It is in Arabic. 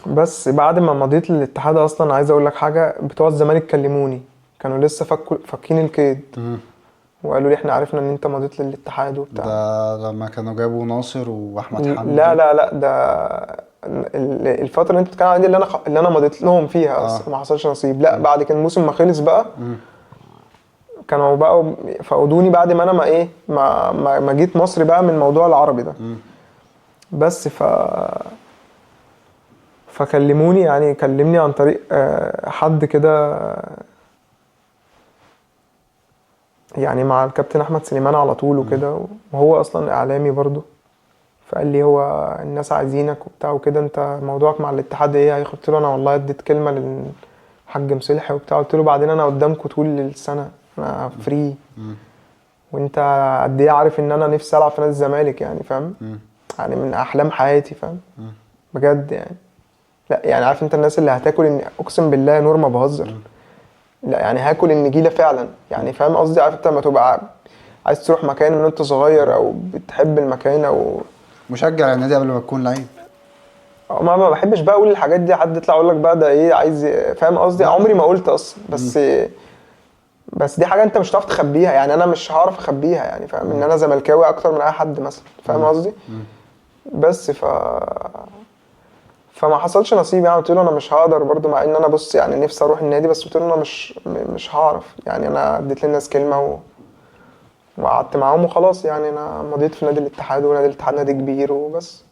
بس بعد ما مضيت للاتحاد اصلا عايز اقول لك حاجه، بتوع الزمالك كلموني، كانوا لسه فاكين القيد، مم. وقالوا لي احنا عرفنا ان انت مضيت للاتحاد وبتاع. ده لما كانوا جابوا ناصر واحمد لا حمدي. لا لا، ده الفتره اللي انت بتتكلم عليها دي اللي انا مضيت لهم فيها، اه. ما حصلش نصيب. لا، مم. بعد كان الموسم ما خلص بقى، مم. كانوا بقى فقدوني بعد ما انا ما ايه ما جيت مصر بقى من الموضوع العربي ده. مم. بس فكلموني، يعني كلمني عن طريق حد كده، يعني مع الكابتن احمد سليمان على طول مم. وكده، وهو اصلا اعلامي برضه. فقال لي هو الناس عايزينك وبتاع وكده، انت موضوعك مع الاتحاد ايه؟ قلت له انا والله اديت كلمه للحاج مصلحي وبتاع، قلت له بعدين انا قدامكم طول السنه، انا فري، مم. وانت قد ايه عارف ان انا نفسي العب في نادي الزمالك، يعني فاهم، مم. يعني من احلام حياتي، فاهم، مم. بجد يعني. لا يعني عارف انت الناس اللي هتاكل ان، اقسم بالله يا نور ما بهزر، مم. لا يعني هاكل النجيله فعلا، يعني فاهم قصدي؟ عارف انت لما تبقى عايز تروح مكان من وانت صغير، او بتحب المكان، او مشجع النادي قبل ما تكون لعيب. ما بحبش بقى اقول الحاجات دي، حد يطلع يقول لك بقى ده ايه عايز فاهم قصدي؟ لا لا عمري ما لا. قلت اصلا، مم. بس دي حاجه انت مش هتعرف تخبيها، يعني انا مش هعرف اخبيها، يعني فاهم ان مم. انا زملكاوي اكتر من اي حد مثلا، فاهم مم. قصدي؟ مم. بس فما حصلش نصيب، يعني قلت له انا مش هقدر برضو، مع ان انا بص يعني نفسي اروح النادي، بس قلت له انا مش هعرف، يعني انا اديت للناس كلمه وقعدت معاهم وخلاص، يعني انا مضيت في نادي الاتحاد، ونادي الاتحاد نادي كبير وبس.